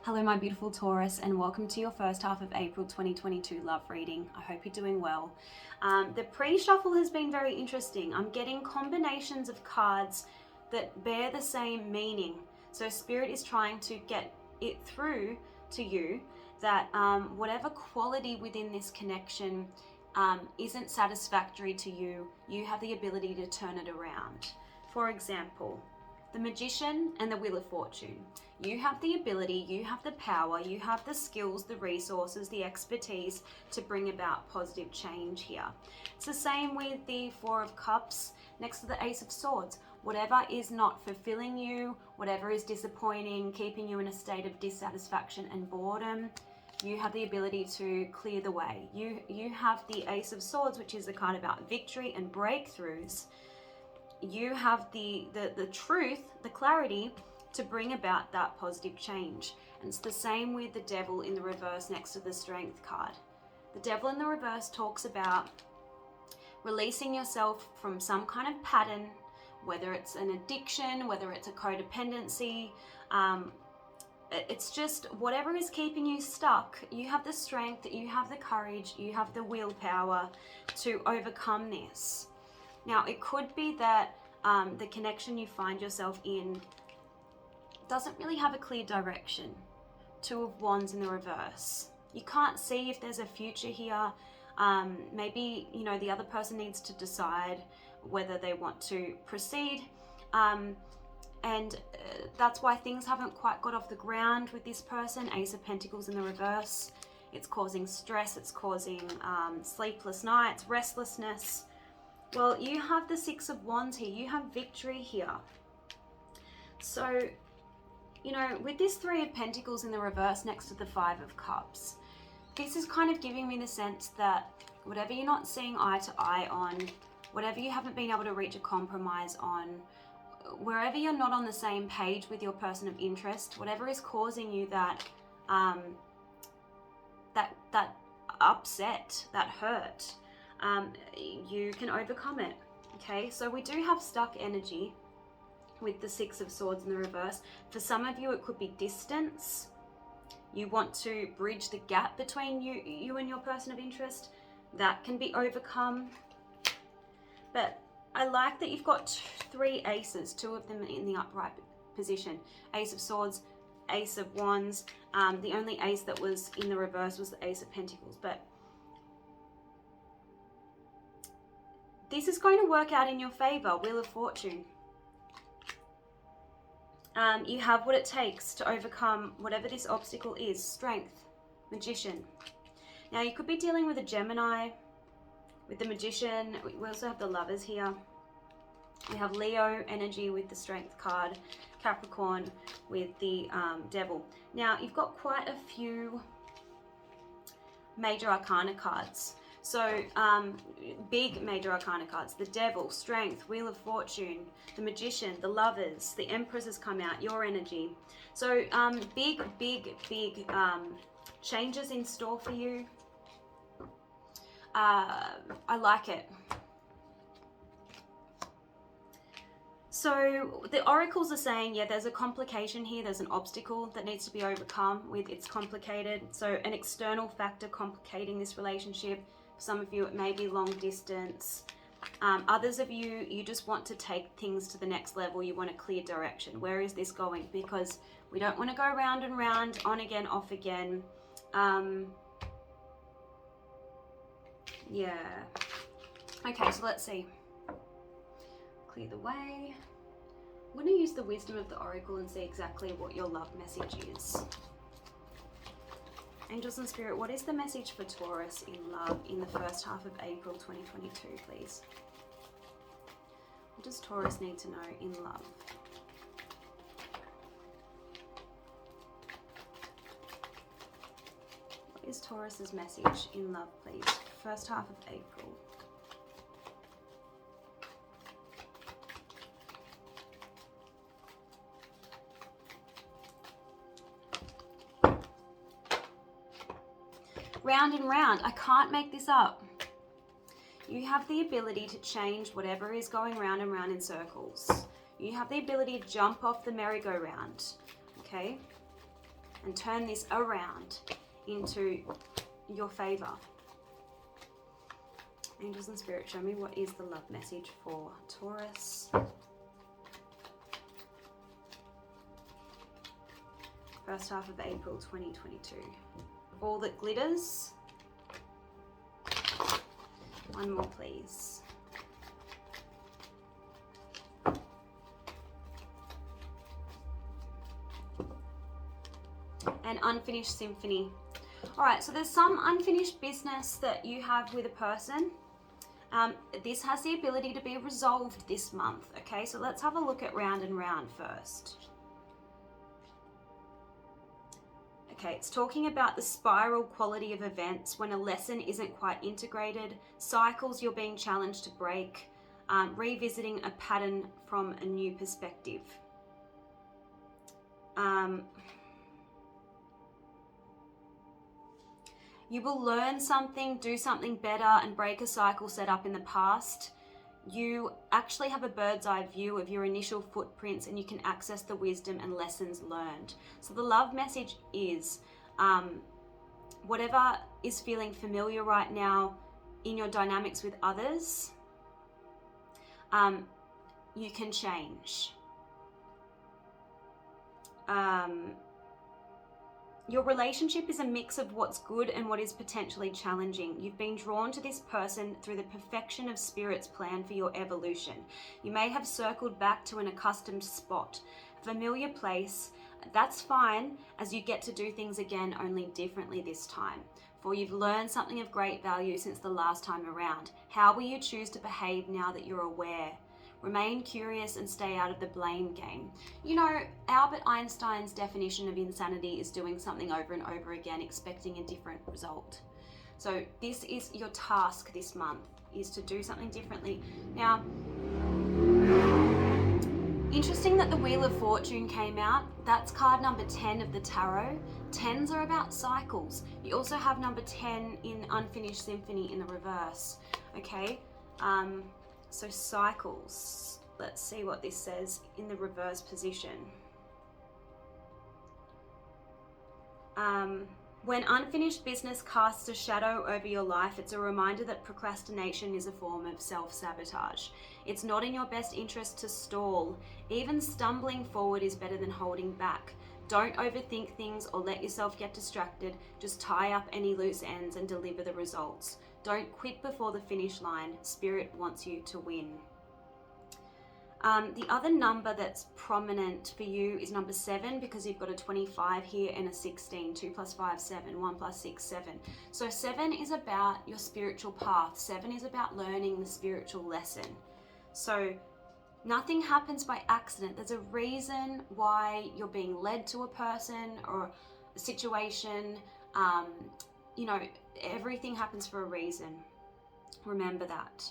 Hello my beautiful Taurus, and welcome to your first half of April 2022 love reading. I hope you're doing well. The pre-shuffle has been very interesting. I'm getting combinations of cards that bear the same meaning. So Spirit is trying to get it through to you that whatever quality within this connection isn't satisfactory to you, you have the ability to turn it around. For example, the Magician and the Wheel of Fortune. You have the ability, you have the power, you have the skills, the resources, the expertise to bring about positive change here. It's the same with the Four of Cups next to the Ace of Swords. Whatever is not fulfilling you, whatever is disappointing, keeping you in a state of dissatisfaction and boredom, you have the ability to clear the way. You have the Ace of Swords, which is a card about victory and breakthroughs. You have the truth, the clarity to bring about that positive change. And it's the same with the Devil in the reverse next to the Strength card. The Devil in the reverse talks about releasing yourself from some kind of pattern, whether it's an addiction, whether it's a codependency. It's just whatever is keeping you stuck. You have the strength, you have the courage, you have the willpower to overcome this. Now, it could be that the connection you find yourself in doesn't really have a clear direction. Two of Wands in the reverse. You can't see if there's a future here. Maybe, the other person needs to decide whether they want to proceed. That's why things haven't quite got off the ground with this person. Ace of Pentacles in the reverse. It's causing stress. It's causing sleepless nights, restlessness. Well, you have the Six of Wands here. You have victory here. So, with this Three of Pentacles in the reverse next to the Five of Cups, this is kind of giving me the sense that whatever you're not seeing eye to eye on, whatever you haven't been able to reach a compromise on, wherever you're not on the same page with your person of interest, whatever is causing you that that upset, that hurt, you can overcome it. Okay, so we do have stuck energy with the Six of Swords in the reverse. For some of you, it could be distance. You want to bridge the gap between you and your person of interest. That can be overcome. But I like that you've got three aces, two of them in the upright position. Ace of Swords, Ace of Wands. The only ace that was in the reverse was the Ace of Pentacles. But this is going to work out in your favor. Wheel of Fortune. You have what it takes to overcome whatever this obstacle is. Strength. Magician. Now you could be dealing with a Gemini, with the Magician. We also have the Lovers here. We have Leo energy with the Strength card. Capricorn with the Devil. Now you've got quite a few major arcana cards. So, big major arcana cards. The Devil, Strength, Wheel of Fortune, the Magician, the Lovers, the Empress has come out, your energy. So, big changes in store for you. I like it. So, the oracles are saying, yeah, there's a complication here. There's an obstacle that needs to be overcome with it's complicated. So, an external factor complicating this relationship. For some of you, it may be long distance. Others of you, you just want to take things to the next level. You want a clear direction. Where is this going? Because we don't want to go round and round, on again, off again. Yeah. Okay, so let's see. Clear the way. I'm going to use the wisdom of the oracle and see exactly what your love message is. Angels and Spirit, what is the message for Taurus in love in the first half of April 2022, please? What does Taurus need to know in love? What is Taurus's message in love, please? First half of April. Round and round. I can't make this up. You have the ability to change whatever is going round and round in circles. You have the ability to jump off the merry-go-round. Okay? and turn this around into your favor. Angels and Spirit, show me what is the love message for Taurus. First half of April 2022. All that glitters. One more, please. An unfinished symphony. All right, so there's some unfinished business that you have with a person. This has the ability to be resolved this month, okay? So let's have a look at round and round first. Okay, it's talking about the spiral quality of events when a lesson isn't quite integrated, cycles you're being challenged to break, revisiting a pattern from a new perspective. You will learn something, do something better, and break a cycle set up in the past. You actually have a bird's eye view of your initial footprints, and you can access the wisdom and lessons learned. So the love message is, whatever is feeling familiar right now in your dynamics with others, you can change. Your relationship is a mix of what's good and what is potentially challenging. You've been drawn to this person through the perfection of Spirit's plan for your evolution. You may have circled back to an accustomed spot, familiar place. That's fine, as you get to do things again, only differently this time. For you've learned something of great value since the last time around. How will you choose to behave now that you're aware? Remain curious and stay out of the blame game. You know, Albert Einstein's definition of insanity is doing something over and over again, expecting a different result. So this is your task this month, is to do something differently. Now, interesting that the Wheel of Fortune came out. That's card number 10 of the tarot. 10s are about cycles. You also have number 10 in Unfinished Symphony in the reverse. Okay, so cycles. Let's see what this says in the reverse position. When unfinished business casts a shadow over your life, it's a reminder that procrastination is a form of self-sabotage. It's not in your best interest to stall. Even stumbling forward is better than holding back. Don't overthink things or let yourself get distracted. Just tie up any loose ends and deliver the results. Don't quit before the finish line. Spirit wants you to win. The other number that's prominent for you is number 7, because you've got a 25 here and a 16. 2 plus 5, 7. 1 plus 6, 7. So 7 is about your spiritual path. 7 is about learning the spiritual lesson. So nothing happens by accident. There's a reason why you're being led to a person or a situation. You know, everything happens for a reason. Remember that.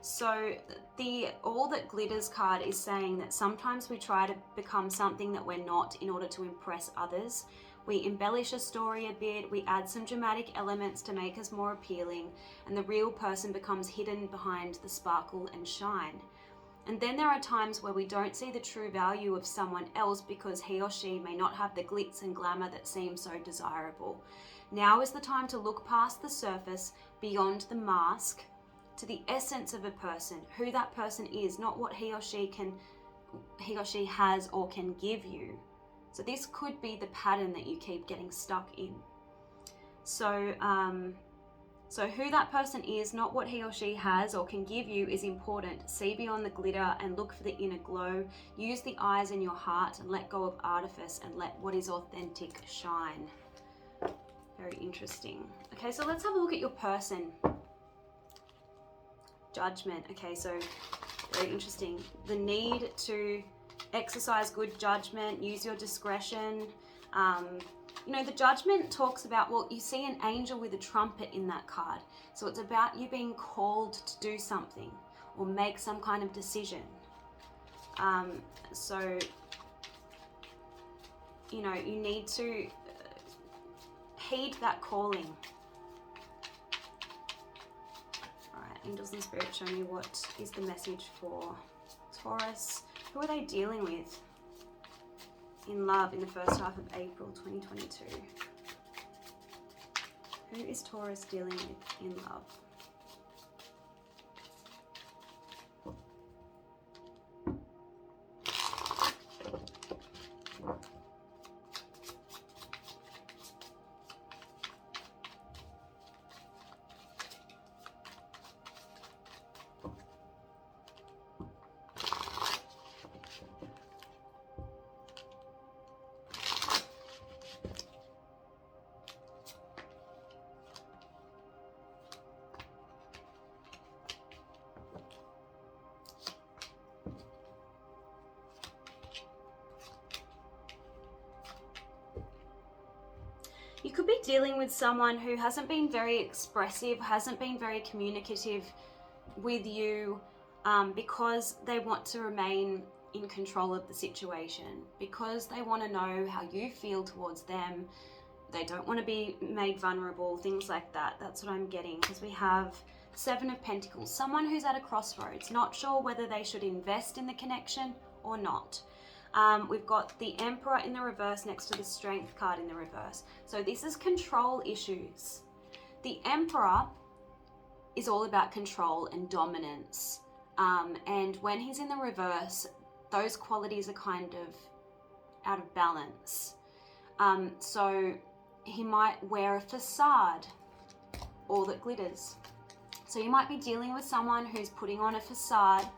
So the All That Glitters card is saying that sometimes we try to become something that we're not in order to impress others. We embellish a story a bit, we add some dramatic elements to make us more appealing, and the real person becomes hidden behind the sparkle and shine. And then there are times where we don't see the true value of someone else because he or she may not have the glitz and glamour that seems so desirable. Now is the time to look past the surface, beyond the mask, to the essence of a person, who that person is, not what he or she has or can give you. So this could be the pattern that you keep getting stuck in. So who that person is, not what he or she has or can give you, is important. See beyond the glitter and look for the inner glow. Use the eyes in your heart and let go of artifice and let what is authentic shine. Very interesting. Okay, so let's have a look at your person. Judgment. Okay, so very interesting. The need to exercise good judgment, use your discretion. You know, the Judgment talks about, well, you see an angel with a trumpet in that card. So it's about you being called to do something or make some kind of decision. So, you know, you need to heed that calling. Angels and Spirit, show me what is the message for Taurus. Who are they dealing with? in love in the first half of April 2022? Who is Taurus dealing with in love? You could be dealing with someone who hasn't been very expressive, hasn't been very communicative with you because they want to remain in control of the situation, because they want to know how you feel towards them. They don't want to be made vulnerable, things like that. That's what I'm getting, because we have Seven of Pentacles, someone who's at a crossroads, not sure whether they should invest in the connection or not. We've got the Emperor in the reverse next to the Strength card in the reverse. So this is control issues. The Emperor is all about control and dominance. And when he's in the reverse, those qualities are kind of out of balance. So he might wear a facade, all that glitters. So you might be dealing with someone who's putting on a facade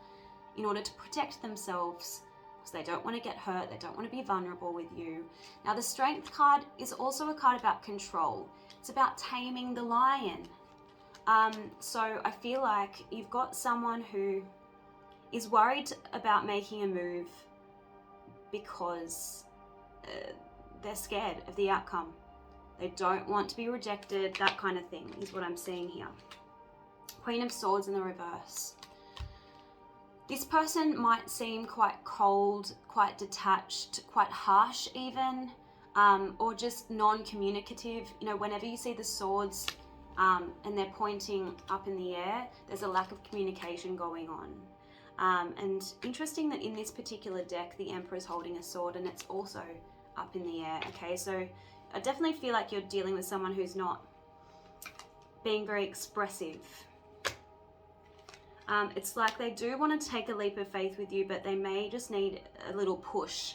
in order to protect themselves, because they don't want to get hurt, they don't want to be vulnerable with you. Now the Strength card is also a card about control. It's about taming the lion. So I feel like you've got someone who is worried about making a move because they're scared of the outcome. They don't want to be rejected, that kind of thing is what I'm seeing here. Queen of Swords in the reverse. This person might seem quite cold, quite detached, quite harsh even, or just non-communicative. You know, whenever you see the swords and they're pointing up in the air, there's a lack of communication going on. And interesting that in this particular deck, the Emperor is holding a sword and it's also up in the air, okay? So I definitely feel like you're dealing with someone who's not being very expressive. It's like they do want to take a leap of faith with you, but they may just need a little push.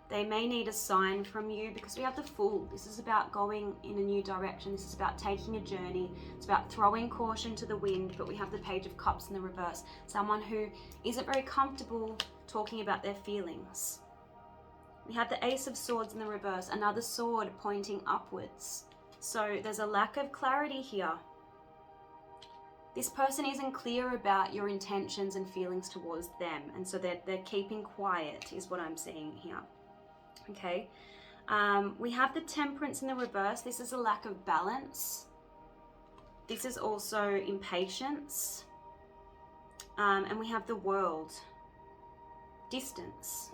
They may need a sign from you, because we have the Fool. This is about going in a new direction. This is about taking a journey. It's about throwing caution to the wind, but we have the Page of Cups in the reverse. Someone who isn't very comfortable talking about their feelings. We have the Ace of Swords in the reverse, another sword pointing upwards. So there's a lack of clarity here. This person isn't clear about your intentions and feelings towards them, and so they're keeping quiet is what I'm seeing here. Okay, we have the Temperance in the reverse. This is a lack of balance. This is also impatience. And we have the World, distance.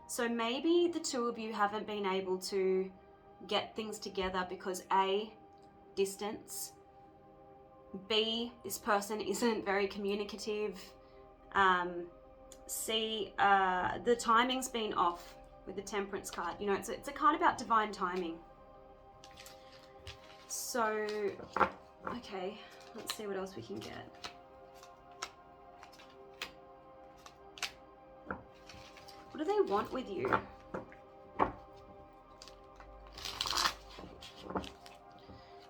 So maybe the two of you haven't been able to get things together because A, distance, B, this person isn't very communicative, C, the timing's been off with the Temperance card. You know, it's a card about divine timing. So, okay, let's see what else we can get. What do they want with you?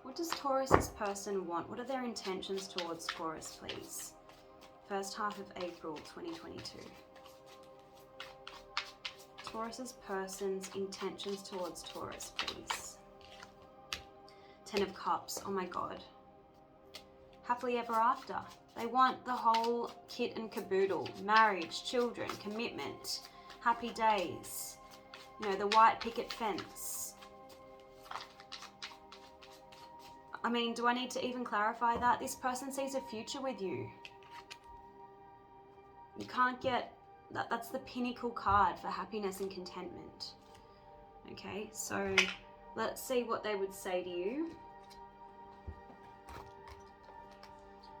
What does Taurus's person want? What are their intentions towards Taurus, please? First half of April 2022. Taurus's person's intentions towards Taurus, please. Ten of Cups. Oh my God. Happily ever after. They want the whole kit and caboodle. Marriage, children, commitment, happy days. You know, the white picket fence. I mean, do I need to even clarify that? This person sees a future with you. You can't get... That's the pinnacle card for happiness and contentment. Okay, so let's see what they would say to you.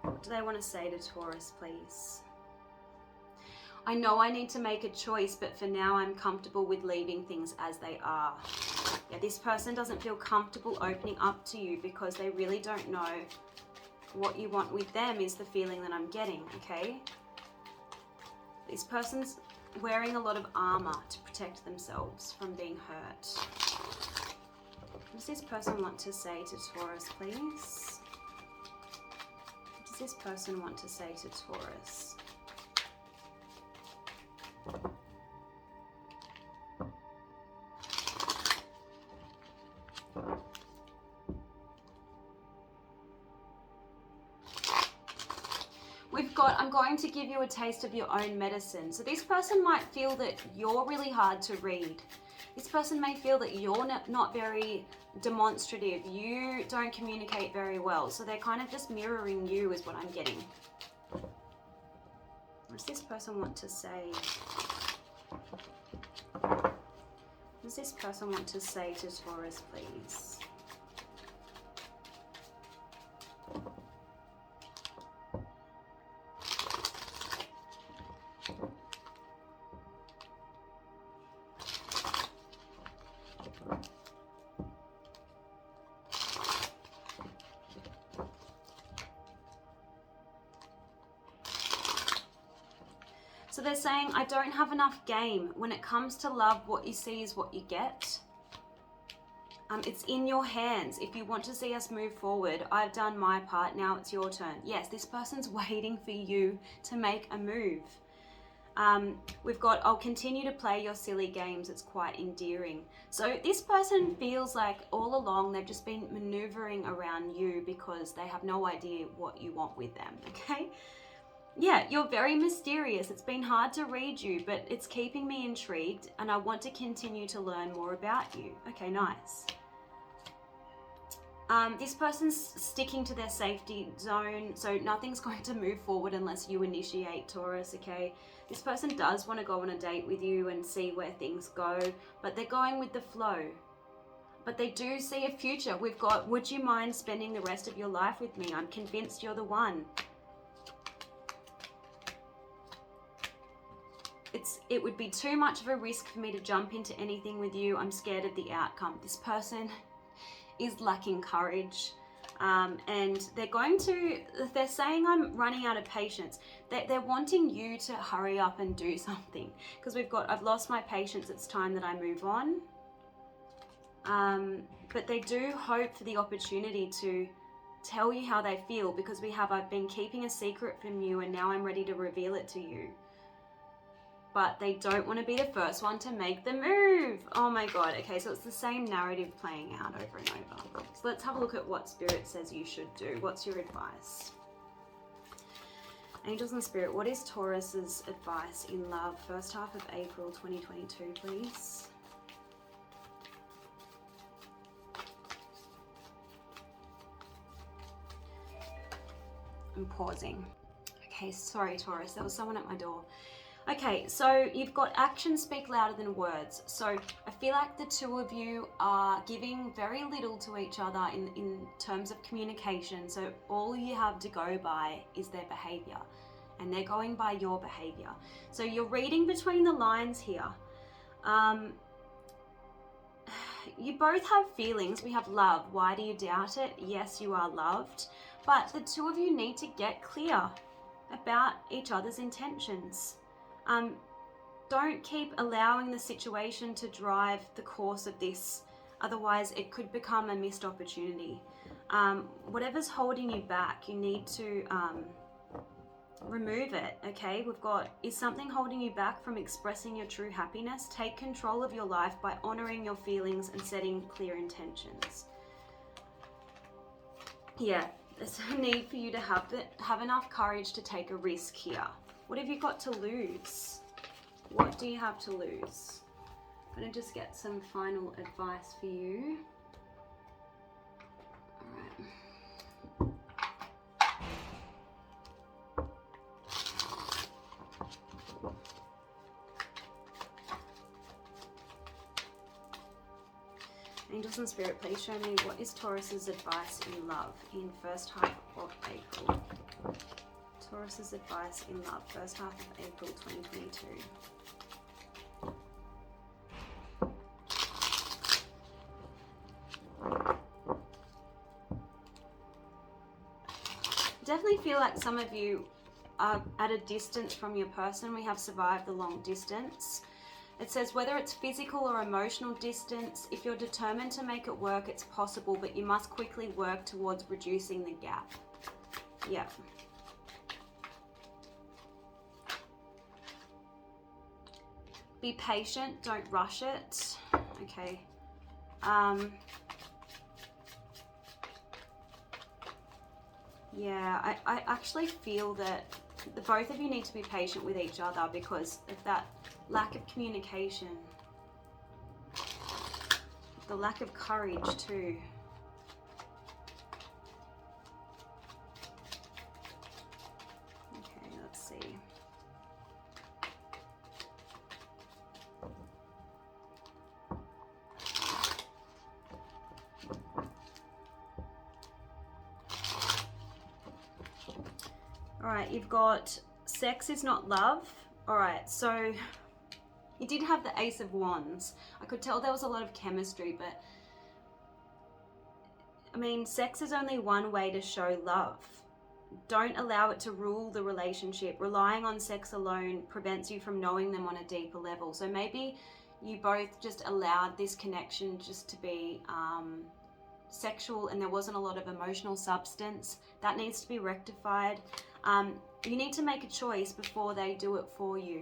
What do they want to say to Taurus, please? I know I need to make a choice, but for now I'm comfortable with leaving things as they are. Yeah, this person doesn't feel comfortable opening up to you because they really don't know what you want with them, is the feeling that I'm getting, okay? This person's wearing a lot of armor to protect themselves from being hurt. What does this person want to say to Taurus, please? What does this person want to say to Taurus? We've got, I'm going to give you a taste of your own medicine. So this person might feel that you're really hard to read. This person may feel that you're not very demonstrative. You don't communicate very well. So they're kind of just mirroring you is what I'm getting. What does this person want to say? What does this person want to say to Taurus, please? So they're saying, I don't have enough game. When it comes to love, what you see is what you get. It's in your hands. If you want to see us move forward, I've done my part. Now it's your turn. Yes, this person's waiting for you to make a move. We've got, I'll continue to play your silly games. It's quite endearing. So this person feels like all along they've just been maneuvering around you because they have no idea what you want with them, okay? Yeah, you're very mysterious. It's been hard to read you, but it's keeping me intrigued and I want to continue to learn more about you. Okay, nice. This person's sticking to their safety zone, so nothing's going to move forward unless you initiate, Taurus, okay? This person does want to go on a date with you and see where things go, but they're going with the flow. But they do see a future. We've got, would you mind spending the rest of your life with me? I'm convinced you're the one. It would be too much of a risk for me to jump into anything with you. I'm scared of the outcome. This person is lacking courage. And they're saying I'm running out of patience. They're wanting you to hurry up and do something. Because I've lost my patience. It's time that I move on. But they do hope for the opportunity to tell you how they feel. Because I've been keeping a secret from you and now I'm ready to reveal it to you. But they don't want to be the first one to make the move. Oh my God. Okay, so it's the same narrative playing out over and over. So let's have a look at what Spirit says you should do. What's your advice? Angels and Spirit, what is Taurus's advice in love? First half of April 2022, please. I'm pausing. Okay, sorry Taurus, there was someone at my door. Okay, so you've got actions speak louder than words. So I feel like the two of you are giving very little to each other in terms of communication. So all you have to go by is their behavior and they're going by your behavior. So you're reading between the lines here. You both have feelings. We have love. Why do you doubt it? Yes, you are loved. But the two of you need to get clear about each other's intentions. Don't keep allowing the situation to drive the course of this. Otherwise, it could become a missed opportunity. Whatever's holding you back, you need to remove it, okay? Is something holding you back from expressing your true happiness? Take control of your life by honoring your feelings and setting clear intentions. Yeah, there's a need for you to have enough courage to take a risk here. What have you got to lose? What do you have to lose? I'm going to just get some final advice for you. All right. Angels and Spirit, please show me what is Taurus's advice in love in first half of April Taurus's advice in love, first half of April 2022. Definitely feel like some of you are at a distance from your person. We have survived the long distance. It says whether it's physical or emotional distance, if you're determined to make it work, it's possible, but you must quickly work towards reducing the gap. Yeah. Be patient, don't rush it. Okay. Yeah, I actually feel that the both of you need to be patient with each other because of that lack of communication. The lack of courage too. Okay, let's see. All right, you've got sex is not love. All right, so you did have the Ace of Wands. I could tell there was a lot of chemistry, but I mean, sex is only one way to show love. Don't allow it to rule the relationship. Relying on sex alone prevents you from knowing them on a deeper level. So maybe you both just allowed this connection just to be sexual and there wasn't a lot of emotional substance. That needs to be rectified. You need to make a choice before they do it for you.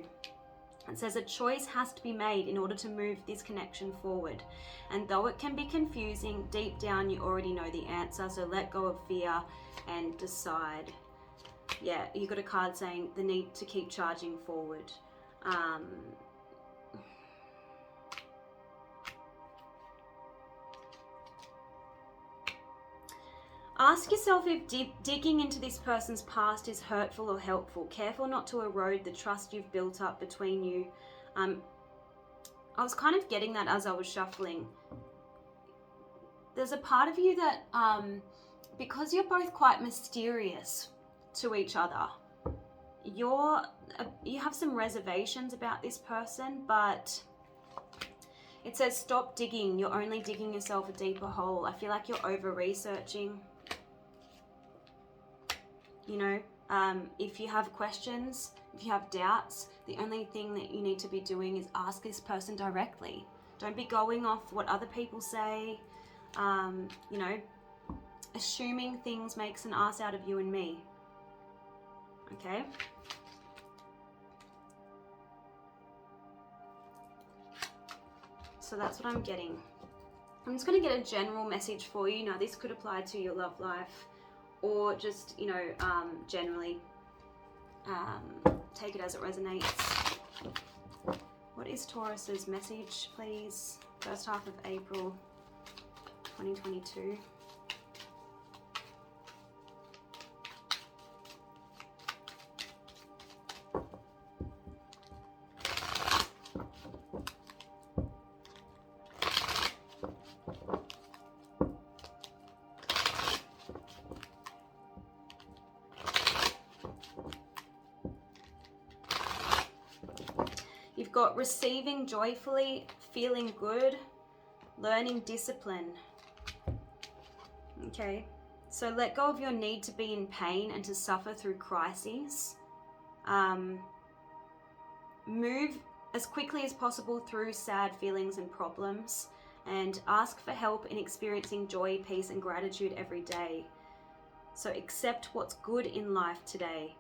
It says a choice has to be made in order to move this connection forward. And though it can be confusing, deep down you already know the answer. So let go of fear and decide. Yeah, you got a card saying the need to keep charging forward. Ask yourself if digging into this person's past is hurtful or helpful. Careful not to erode the trust you've built up between you. I was kind of getting that as I was shuffling. There's a part of you that, because you're both quite mysterious to each other, you have some reservations about this person, but it says stop digging. You're only digging yourself a deeper hole. I feel like you're over-researching. You know, if you have questions, if you have doubts, the only thing that you need to be doing is ask this person directly. Don't be going off what other people say. You know, assuming things makes an ass out of you and me. Okay? So that's what I'm getting. I'm just going to get a general message for you. Now, this could apply to your love life or just, you know, generally take it as it resonates. What is Taurus's message, please? First half of April 2022. You've got receiving joyfully, feeling good, learning discipline. Okay, so let go of your need to be in pain and to suffer through crises. Move as quickly as possible through sad feelings and problems, and ask for help in experiencing joy, peace, and gratitude every day. So accept what's good in life today.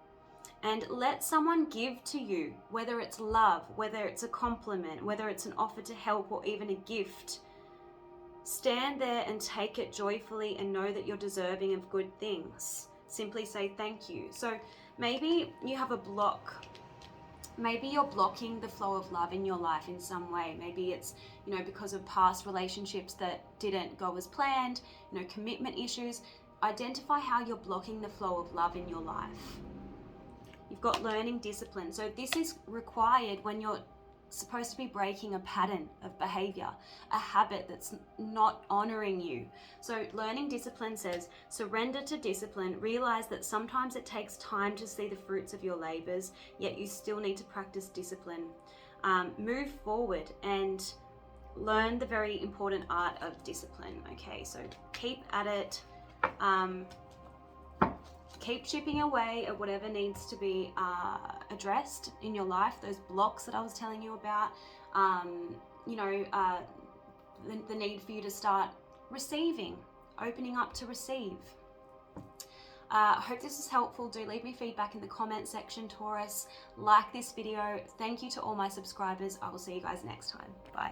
And let someone give to you, whether it's love, whether it's a compliment, whether it's an offer to help, or even a gift. Stand there and take it joyfully and know that you're deserving of good things. Simply say thank you. So maybe you have a block. Maybe you're blocking the flow of love in your life in some way. Maybe it's, you know, because of past relationships that didn't go as planned, you know, commitment issues. Identify how you're blocking the flow of love in your life. You've got learning discipline. So this is required when you're supposed to be breaking a pattern of behavior, a habit that's not honoring you. So learning discipline says, surrender to discipline, realize that sometimes it takes time to see the fruits of your labors, yet you still need to practice discipline. Move forward and learn the very important art of discipline. Okay, so keep at it. Keep chipping away at whatever needs to be addressed in your life, those blocks that I was telling you about, the need for you to start receiving, opening up to receive. I hope this was helpful. Do leave me feedback in the comment section, Taurus. Like this video. Thank you to all my subscribers. I will see you guys next time. Bye.